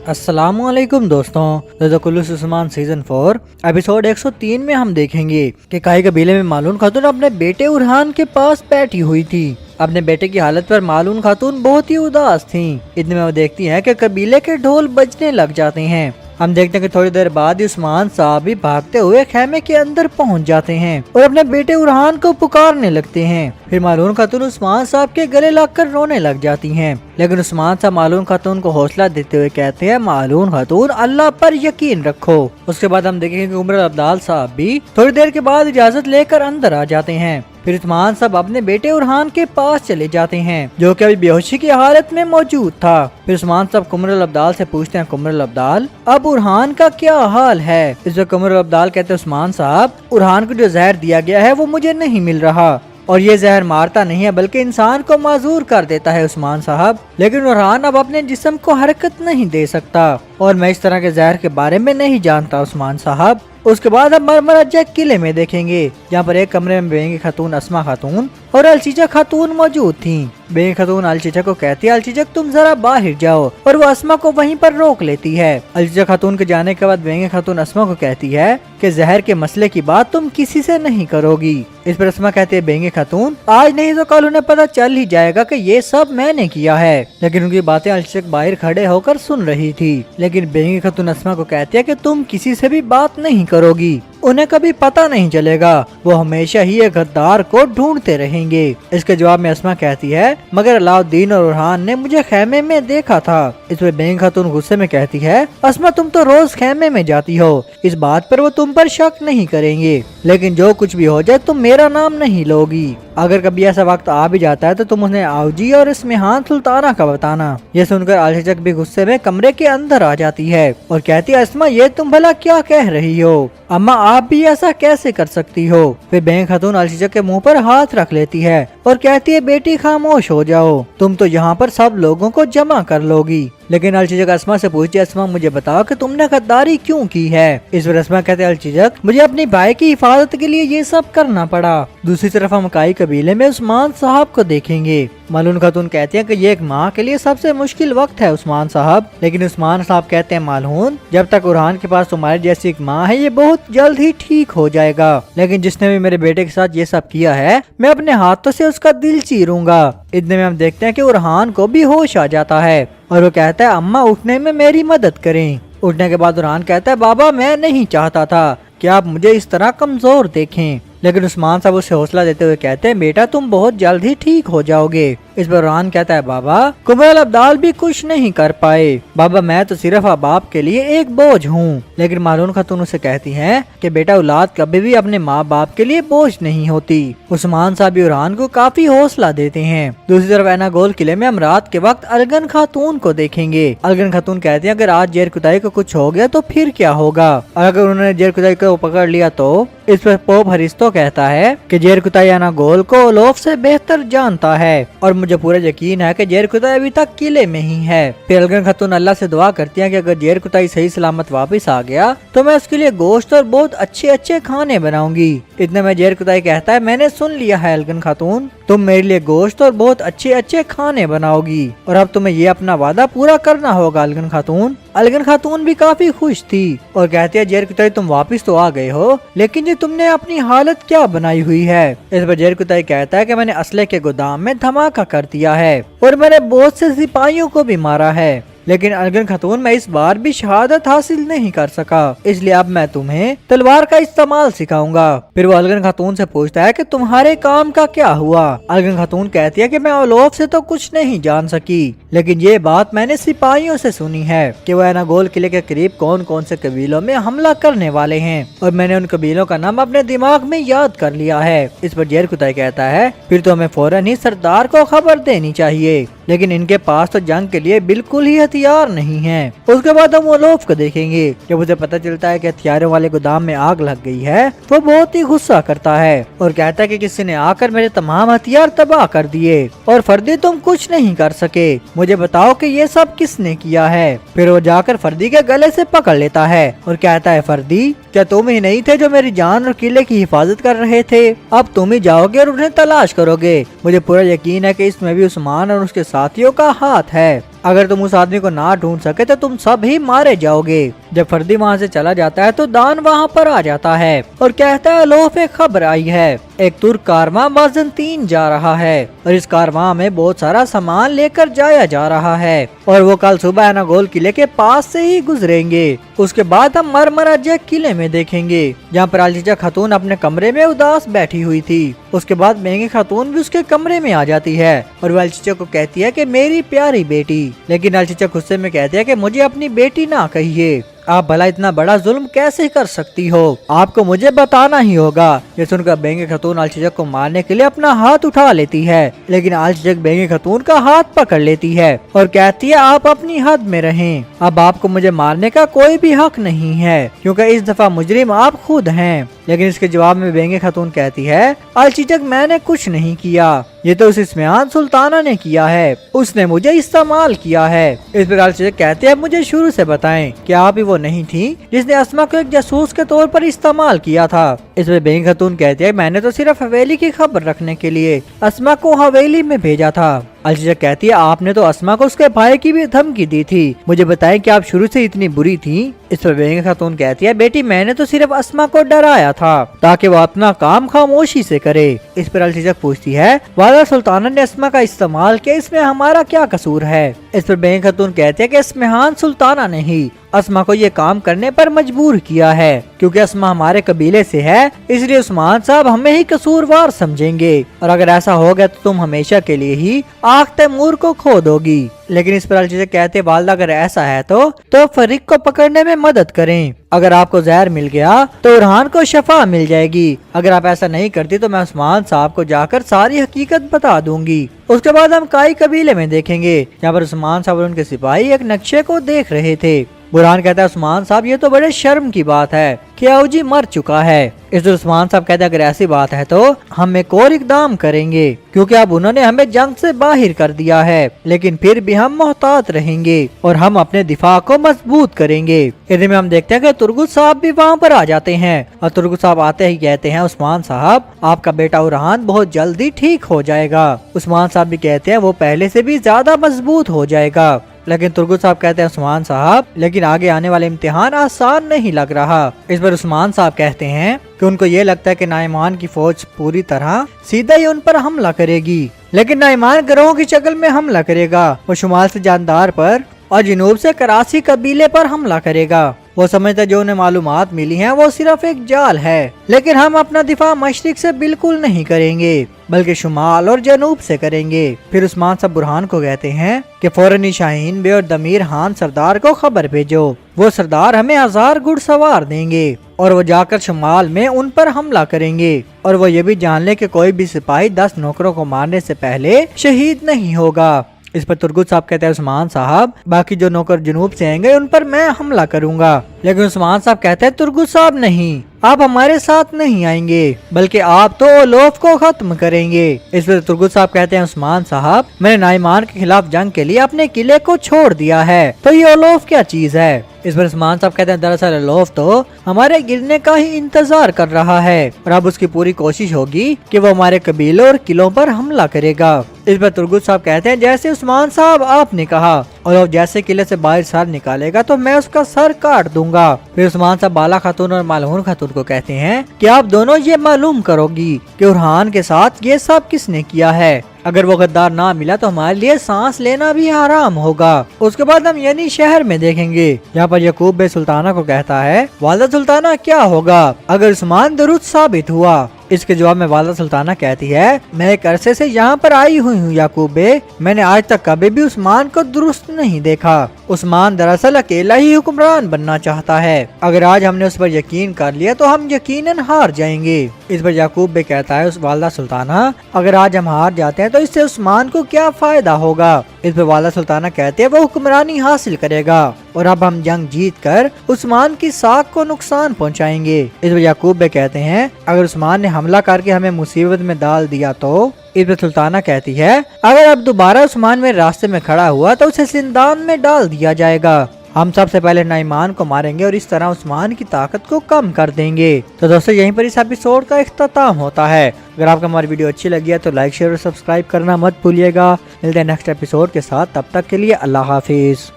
अस्सलामुअलैकुम दोस्तों, रज़कुलुस Usman season 4 episode 103 में हम देखेंगे कि काई कबीले में मालून खातून अपने बेटे उरहान के पास बैठी हुई थी। अपने बेटे की हालत पर मालून खातून बहुत ही उदास थी। इतने में वो देखती हैं कि कबीले के ढोल बजने लग जाते हैं। हम देखते हैं कि थोड़ी देर बाद ही उस्मान साहब भी भागते हुए खेमे के अंदर पहुंच जाते हैं और अपने बेटे उरहान को पुकारने लगते हैं। फिर मालून खातून उस्मान साहब के गले लगकर रोने लग जाती हैं, लेकिन उस्मान साहब मालून खातून को हौसला देते हुए कहते हैं, मालून खातून अल्लाह पर यकीन रखो। उसके बाद हम देखेंगे कि उमर अब्दाल साहब भी थोड़ी देर के बाद इजाजत लेकर अंदर आ जाते हैं। फिर उस्मान साहब अपने बेटे उरहान के पास चले जाते हैं, जो कि अभी बेहोशी की हालत में मौजूद था। फिर उस्मान साहब कुमरुल अब्दाल से पूछते हैं, कुमरुल अब्दाल अब उरहान का क्या हाल है? इस पर कुमरुल अब्दाल कहते हैं, उस्मान साहब उरहान को जो जहर दिया गया है वो मुझे नहीं मिल रहा, और ये जहर मारता नहीं है बल्कि इंसान को माजूर कर देता है उस्मान साहब। लेकिन उरहान अब अपने जिस्म को हरकत नहीं दे सकता और मैं इस तरह के जहर के बारे में नहीं जानता उस्मान साहब। उसके बाद हम मरमराजा किले में देखेंगे, जहाँ पर एक कमरे में बेंगी खातून, अस्मा खातून और अलचीचा खातून मौजूद थीं। बेंगी खातून अलचीचा को कहती है, अलचीचा तुम जरा बाहर जाओ, और वो अस्मा को वहीं पर रोक लेती है। अलचीचा खातून के जाने के बाद बेंगी खातून अस्मा को कहती है कि जहर के मसले की बात तुम किसी से नहीं करोगी। इस पर अस्मा कहती है, बेंगी खातून आज नहीं तो कल उन्हें पता चल ही जाएगा कि ये सब मैंने किया है। लेकिन उनकी बातें अलचीचा बाहर खड़े होकर सुन रही थी। लेकिन बेंगी खातून अस्मा को कहती है कि तुम किसी से भी बात नहीं करोगी, उन्हें कभी पता नहीं चलेगा, वो हमेशा ही एक गद्दार को ढूंढते रहेंगे। इसके जवाब में अस्मा कहती है, मगर अलाउद्दीन और उरहान ने मुझे खेमे में देखा था। इस पर बेंगी खातून गुस्से में कहती है, अस्मा तुम तो रोज खेमे में जाती हो, इस बात पर वो तुम पर शक नहीं करेंगे, लेकिन जो कुछ भी हो जाए तुम मेरा नाम नहीं लोगी। अगर कभी ऐसा वक्त आ भी जाता है तो तुम उन्हें आवजी और इस्मिहान सुल्ताना का बताना। ये सुनकर अलचीचा भी गुस्से में कमरे के अंदर आ जाती है और कहती है, अस्मा ये तुम भला क्या कह रही हो? अम्मा आप भी ऐसा कैसे कर सकती हो? फिर बेंगी खातून अलचीचा के मुंह पर हाथ रख लेती है और कहती है, बेटी खामोश हो जाओ, तुम तो यहाँ पर सब लोगों को जमा कर लोगी। लेकिन अलचीचा अस्मा से पूछती है, अस्मा मुझे बताओ कि तुमने गद्दारी क्यों की है? इस पर अस्मा कहते हैं, अलचीचा मुझे अपनी भाई की हिफाजत के लिए ये सब करना पड़ा। दूसरी तरफ हम काई कबीले में उस्मान साहब को देखेंगे। मालून खातून कहते हैं कि ये एक माँ के लिए सबसे मुश्किल वक्त है उस्मान साहब। लेकिन उस्मान साहब कहते हैं, मालून जब तक उरहान के पास तुम्हारी जैसी एक माँ है ये बहुत जल्द ही ठीक हो जाएगा, लेकिन जिसने भी मेरे बेटे के साथ ये सब किया है मैं अपने हाथों से उसका दिल चीरूंगा। इतने में हम देखते हैं कि उरहान को भी होश आ जाता है और वो कहता है, अम्मा उठने में मेरी मदद करें। उठने के बाद उरहान कहता है, बाबा मैं नहीं चाहता था कि आप मुझे इस तरह कमजोर देखें। लेकिन उस्मान साहब उसे हौसला देते हुए कहते हैं, बेटा तुम बहुत जल्द ही ठीक हो जाओगे। इस पर उरहान कहता है, बाबा कुमरुल अब्दाल भी कुछ नहीं कर पाए, बाबा मैं तो सिर्फ अब आपके लिए एक बोझ हूँ। लेकिन मालून खातून उसे कहती हैं कि बेटा औलाद कभी भी अपने माँ बाप के लिए बोझ नहीं होती। उस्मान साहब भी उरहान को काफी हौसला देते हैं। दूसरी तरफ एनागोल किले में हम रात के वक्त अलगन खातून को देखेंगे। अलगन खातून कहती है, अगर आज जेर कुदाई को कुछ हो गया तो फिर क्या होगा? और अगर उन्होंने जेर कुदाई को पकड़ लिया तो? इस पर पोप हरिस्तो कहता है कि जेर कुदाई एनागोल को ओलोफ से बेहतर जानता है और मुझे पूरा यकीन है कि जेर कुदाई अभी तक किले में ही है। फिर अलगन खातून अल्लाह से दुआ करती है कि अगर जेर कुदाई सही सलामत वापस आ गया तो मैं उसके लिए गोश्त और बहुत अच्छे अच्छे खाने बनाऊंगी। इतने में जेर कुदाई कहता है, मैंने सुन लिया है अलगन खातून, तुम मेरे लिए गोश्त और बहुत अच्छे अच्छे खाने बनाओगी और अब तुम्हें ये अपना वादा पूरा करना होगा अलगन खातून। अलगन खातून भी काफी खुश थी और कहती है, जेर कुदाई तुम वापस तो आ गए हो, लेकिन ये तुमने अपनी हालत क्या बनाई हुई है? इस पर जेर कुदाई कहता है कि मैंने असले के गोदाम में धमाका कर दिया है और मैंने बहुत से सिपाहियों को भी मारा है, लेकिन अलगन खातून मैं इस बार भी शहादत हासिल नहीं कर सका, इसलिए अब मैं तुम्हें तलवार का इस्तेमाल सिखाऊंगा। फिर वो अलगन खातून से पूछता है कि तुम्हारे काम का क्या हुआ? अलगन खातून कहती है कि मैं ओलोफ से तो कुछ नहीं जान सकी, लेकिन ये बात मैंने सिपाहियों से सुनी है कि वो एनागोल किले के करीब कौन कौन से कबीलों में हमला करने वाले हैं और मैंने उन कबीलों का नाम अपने दिमाग में याद कर लिया है। इस पर जेर कुदाई कहता है, फिर तो हमें फौरन ही सरदार को खबर देनी चाहिए, लेकिन इनके पास तो जंग के लिए बिल्कुल ही हथियार नहीं है। उसके बाद हम ओलोफ को देखेंगे। जब उसे पता चलता है कि हथियारों वाले गोदाम में आग लग गई है वो बहुत ही गुस्सा करता है और कहता है कि किसी ने आकर मेरे तमाम हथियार तबाह कर दिए और फर्दी तुम कुछ नहीं कर सके, मुझे बताओ कि ये सब किसने किया है? फिर वो जाकर फर्दी के गले से पकड़ लेता है और कहता है, फर्दी क्या तुम ही नहीं थे जो मेरी जान और किले की हिफाजत कर रहे थे? अब तुम ही जाओगे और उन्हें तलाश करोगे। मुझे पूरा यकीन है कि इसमें भी उस्मान और उसके साथियों का हाथ है। अगर तुम उस आदमी को ना ढूंढ सके तो तुम सब ही मारे जाओगे। जब फर्दी वहाँ से चला जाता है तो दान वहाँ पर आ जाता है और कहता है लोह पे खबर आई है, एक तुर्क कारवां बाज़ंतीन जा रहा है और इस कारवां में बहुत सारा सामान लेकर जाया जा रहा है और वो कल सुबह एनागोल किले के पास से ही गुजरेंगे। उसके बाद हम मरमरा जैक किले में देखेंगे जहाँ पर अलचीचा खातून अपने कमरे में उदास बैठी हुई थी। उसके बाद महंगी खातून भी उसके कमरे में आ जाती है और वो अलचीचा को कहती है कि मेरी प्यारी बेटी, लेकिन अलचीचा गुस्से में कहती है कि मुझे अपनी बेटी ना कहिए, आप भला इतना बड़ा जुल्म कैसे कर सकती हो, आपको मुझे बताना ही होगा। ये सुनकर बेंगे खातून अलचीचक को मारने के लिए अपना हाथ उठा लेती है, लेकिन अलचीचक बेंगे खातून का हाथ पकड़ लेती है और कहती है आप अपनी हद में रहें, अब आपको मुझे मारने का कोई भी हक नहीं है क्योंकि इस दफा मुजरिम आप खुद हैं। लेकिन इसके जवाब में बेंगे खातून कहती है अलचीचक मैंने कुछ नहीं किया, ये तो उस इस्मेहान सुल्ताना ने किया है, उसने मुझे इस्तेमाल किया है। इस पर अलचीचक कहते हैं मुझे शुरू से बताएं कि आप ही वो नहीं थी जिसने अस्मा को एक जासूस के तौर पर इस्तेमाल किया था। इस पर बेंगे खातून कहती है मैंने तो सिर्फ हवेली की खबर रखने के लिए अस्मा को हवेली में भेजा था। अलचीचक कहती है आपने तो अस्मा को उसके भाई की भी धमकी दी थी, मुझे बताएं कि आप शुरू से इतनी बुरी थी। इस पर बेंगे खातून कहती है बेटी मैंने तो सिर्फ अस्मा को डराया था ताकि वो अपना काम खामोशी से करे। इस पर अलचीचक पूछती है वाला सुल्ताना ने अस्मा का इस्तेमाल किया, इसमें हमारा क्या कसूर है। इस पर बेंगे खातून कहती है कि इस्मेहान सुल्ताना ने ही अस्मा को ये काम करने पर मजबूर किया है क्योंकि अस्मा हमारे कबीले से है, इसलिए उस्मान साहब हमें ही कसूरवार समझेंगे और अगर ऐसा हो गया तो तुम हमेशा के लिए ही आग तैमूर को खो दोगी। लेकिन इस पर अलचीचक कहते वालदा अगर ऐसा है तो फरीक को पकड़ने में मदद करें, अगर आपको जहर मिल गया तो उरहान को शफा मिल जाएगी, अगर आप ऐसा नहीं करती तो मैं उस्मान साहब को जाकर सारी हकीकत बता दूंगी। उसके बाद हम काई कबीले में देखेंगे जहाँ पर उस्मान साहब और उनके सिपाही एक नक्शे को देख रहे थे। बुरहान कहता है उस्मान साहब ये तो बड़े शर्म की बात है कि आऊजी मर चुका है। इस उस्मान साहब कहते हैं अगर ऐसी बात है तो हम एक और इकदाम करेंगे क्योंकि अब उन्होंने हमें जंग से बाहर कर दिया है, लेकिन फिर भी हम मोहतात रहेंगे और हम अपने दिफा को मजबूत करेंगे। इधर में हम देखते हैं कि तुर्गुत साहब भी वहाँ पर आ जाते हैं और तुर्गुत साहब आते ही कहते हैं उस्मान साहब आपका बेटा उरहान बहुत जल्दी ठीक हो जाएगा। उस्मान साहब भी कहते हैं वो पहले से भी ज्यादा मजबूत हो जाएगा। लेकिन तुर्गुत साहब कहते हैं उस्मान साहब लेकिन आगे आने वाले इम्तिहान आसान नहीं लग रहा। इस पर उस्मान साहब कहते हैं कि उनको ये लगता है कि नाइमान की फौज पूरी तरह सीधा ही उन पर हमला करेगी, लेकिन नाइमान गिरोह की शक्ल में हमला करेगा। वो शुमाल से जानदार पर और जनूब से कराची कबीले पर हमला करेगा। वो समझता जो उन्हें मालूमात मिली हैं वो सिर्फ एक जाल है, लेकिन हम अपना दिफा मशरिक से बिल्कुल नहीं करेंगे बल्कि शुमाल और जनूब से करेंगे। फिर उस्मान साहब बुरहान को कहते हैं कि फौरन शाहीन बे और दमीर खान सरदार को खबर भेजो, वो सरदार हमें 1000 घुड़सवार देंगे और वो जाकर शुमाल में उन पर हमला करेंगे और वो ये भी जान ले कि कोई भी सिपाही 10 नौकरों को मारने से पहले शहीद नहीं होगा। इस पर तुर्गुत साहब कहते हैं उस्मान साहब बाकी जो नौकर जनूब से आएंगे उन पर मैं हमला करूंगा। लेकिन उस्मान साहब कहते हैं तुर्गुत साहब नहीं, आप हमारे साथ नहीं आएंगे बल्कि आप तो ओलोफ को खत्म करेंगे। इस पर तुर्गुत साहब कहते हैं उस्मान साहब मैंने नाइमान के खिलाफ जंग के लिए अपने किले को छोड़ दिया है, तो ये ओलोफ क्या चीज है। इस पर उस्मान साहब कहते हैं दरअसल ओलोफ तो हमारे गिरने का ही इंतजार कर रहा है और अब उसकी पूरी कोशिश होगी कि वो हमारे कबीलों और किलों पर हमला करेगा। इस पर तुर्गुत साहब कहते हैं जैसे उस्मान साहब आपने कहा और जैसे किले से बाहर सर निकालेगा तो मैं उसका सर काट दूंगा। फिर उस्मान साहब बाला खातून और मालहून खातून को कहते हैं कि आप दोनों ये मालूम करोगी कि उरहान के साथ ये सब किसने किया है, अगर वो गद्दार ना मिला तो हमारे लिए सांस लेना भी हराम होगा। उसके बाद हम यानी शहर में देखेंगे यहाँ पर यकूब बे सुल्ताना को कहता है वालदा सुल्ताना क्या होगा अगर उस्मान दुरुस्त साबित हुआ। इसके जवाब में वालदा सुल्ताना कहती है मैं एक अरसे से यहाँ पर आई हुई हूँ याकूब बे, मैंने आज तक कभी भी उस्मान को दुरुस्त नहीं देखा। उस्मान दरअसल अकेला ही हुक्मरान बनना चाहता है, अगर आज हमने उस पर यकीन कर लिया तो हम यकीनन हार जाएंगे। इस पर याकूब बे कहता है उस वालदा सुल्ताना अगर आज हम हार जाते हैं तो इससे उस्मान को क्या फायदा होगा। इस पर वालदा सुल्ताना कहते हैं वो हुक्मरानी हासिल करेगा और अब हम जंग जीत कर उस्मान की साख को नुकसान पहुंचाएंगे। इस पर याकूब बे कहते हैं अगर उस्मान ने हमला करके हमें मुसीबत में डाल दिया तो। इस पर सुल्ताना कहती है अगर अब दोबारा उस्मान मेरे रास्ते में खड़ा हुआ तो उसे जिंदान में डाल दिया जाएगा। हम सबसे पहले नाइमान को मारेंगे और इस तरह उस्मान की ताकत को कम कर देंगे। तो दोस्तों यहीं पर इस एपिसोड का इख्तिताम होता है। अगर आपको हमारी वीडियो अच्छी लगी है तो लाइक शेयर और सब्सक्राइब करना मत भूलिएगा। मिलते हैं नेक्स्ट एपिसोड के साथ, तब तक के लिए अल्लाह हाफिज।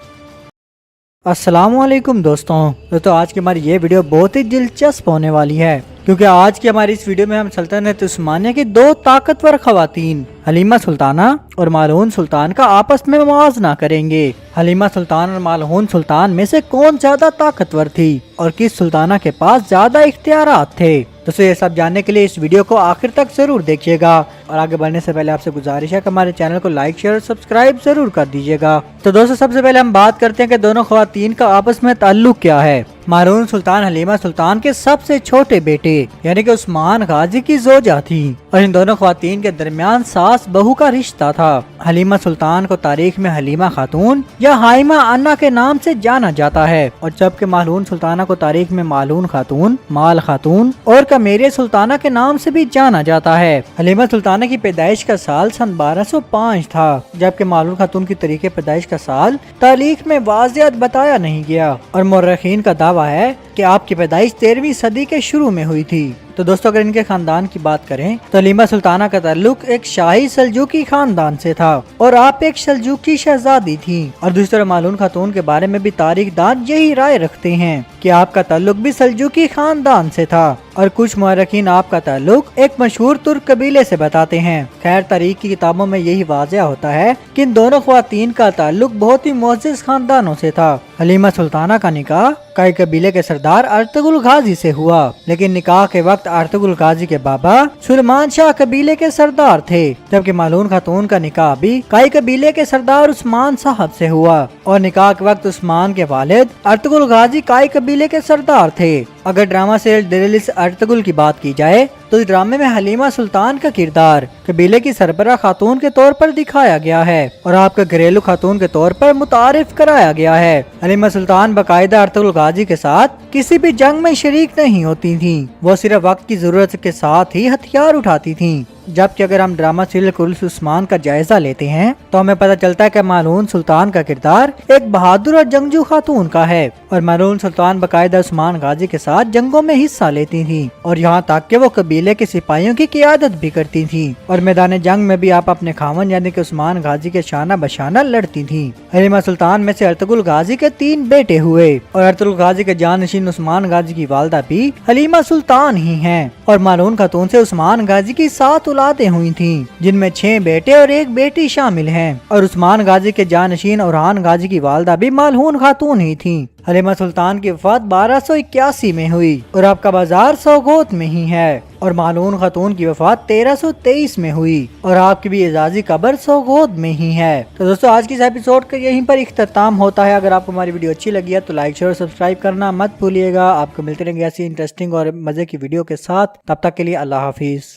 अस्सलामुअलैकुम दोस्तों आज की हमारी ये वीडियो बहुत ही दिलचस्प होने वाली है, क्योंकि आज की हमारी इस वीडियो में हम सल्तनत उस्मानिया की दो ताकतवर खवातीन हलीमा सुल्ताना और मालून सुल्तान का आपस में मुआवजा करेंगे। हलीमा सुल्तान और मालून सुल्तान में से कौन ज्यादा ताकतवर थी और किस सुल्ताना के पास ज्यादा इख्तियारात थे। दोस्तों ये सब जानने के लिए इस वीडियो को आखिर तक जरूर देखिएगा और आगे बढ़ने से पहले आपसे गुजारिश है कि हमारे चैनल को लाइक शेयर और सब्सक्राइब जरूर कर दीजिएगा। तो दोस्तों सबसे पहले हम बात करते हैं कि दोनों खवातीन का आपस में ताल्लुक क्या है। मालून सुल्तान हलीमा सुल्तान के सबसे छोटे बेटे यानी कि उस्मान गाजी की जोजा थी और इन दोनों खवातीन के दरमियान सास बहू का रिश्ता था। हलीमा सुल्तान को तारीख में हलीमा खातून या हाइमा अन्ना के नाम से जाना जाता है और जबकि मालून सुल्ताना को तारीख में मालून खातून, माल खातून और कमेरिया सुल्ताना के नाम से भी जाना जाता है। हलीमा सुल्ताना की पैदाइश का साल सन 1205 था, जबकि मालून खातून की तरीके पैदाइश का साल तारीख में वाज़ियत बताया नहीं गया और मुर्रखीन का दावा है कि आपकी पैदाइश 13वीं सदी के शुरू में हुई थी। तो दोस्तों अगर इनके खानदान की बात करें तो हलीमा सुल्ताना का ताल्लुक एक शाही सल्जूकी खानदान से था और आप एक सल्जूकी शहजादी थी और दूसरी तरफ मालून खातून के बारे में भी तारीखदान यही राय रखते हैं कि आपका ताल्लुक भी सल्जूकी खानदान से था और कुछ मुअर्रिखीन आपका ताल्लुक एक मशहूर तुर्क कबीले से बताते हैं। खैर तारीख की किताबों में यही वाज़िया होता है कि इन दोनों ख्वातीन का ताल्लुक बहुत ही मुअज़्ज़ज़ खानदानों से था। हलीमा सुल्ताना का निकाह कई कबीले के सरदार अर्तुगरुल गाजी से हुआ, लेकिन निकाह के वक्त अर्तुगरुल गाजी के बाबा सुलेमान शाह कबीले के सरदार थे, जबकि मालून खातून का निकाह भी कई कबीले के सरदार उस्मान साहब से हुआ और निकाह के वक्त उस्मान के वालिद अर्तुगरुल गाजी कई कबीले के सरदार थे। अगर ड्रामा सीरियल अर्तुगरुल की बात की जाए तो इस ड्रामे में हलीमा सुल्तान का किरदार कबीले की सरबराह खातून के तौर पर दिखाया गया है और आपका घरेलू खातून के तौर पर मुतारिफ कराया गया है। हलीमा सुल्तान बाकायदा अर्तुगरुल गाजी के साथ किसी भी जंग में शरीक नहीं होती थी, वो सिर्फ वक्त की जरूरत के साथ ही हथियार उठाती थी। जबकि अगर हम ड्रामा सीरियल कुल्स उस्मान का जायजा लेते हैं तो हमें पता चलता है कि मालून सुल्तान का किरदार एक बहादुर और जंगजू खातून का है और मालून सुल्तान बाकायदा उस्मान गाजी के साथ जंगों में हिस्सा लेती थी और यहाँ तक कि वो कबीले के सिपाहियों की क़ियादत भी करती थी और मैदान जंग में भी आप अपने खामन यानी कि उस्मान गाजी के शाना बशाना लड़ती थी। हलीमा सुल्तान में से अर्तुगरुल गाजी के 3 बेटे हुए और अर्तुगरुल गाजी के जानशीन उस्मान गाजी की वालदा भी हलीमा सुल्तान ही हैं और मालून खातून से उस्मान गाजी की 7 औलादें हुई थी, जिनमें 6 बेटे और 1 बेटी शामिल हैं और उस्मान गाजी के जानशीन औरहान गाजी की वालदा भी मालून खातून ही थी। हलीमा सुल्तान की वफात 1281 में हुई और आपका बाजार सोगोत में ही है और मालून खातून की वफात 1323 में हुई और आपकी भी एजाजी कब्र सोगोत में ही है। तो दोस्तों आज की इस एपिसोड का यहीं पर इख्तिताम होता है। अगर आपको हमारी वीडियो अच्छी लगी है तो लाइक शेयर और सब्सक्राइब करना मत भूलिएगा। आपको मिलते रहेंगे ऐसी इंटरेस्टिंग और मजे की वीडियो के साथ, तब तक के लिए अल्लाह हाफिज।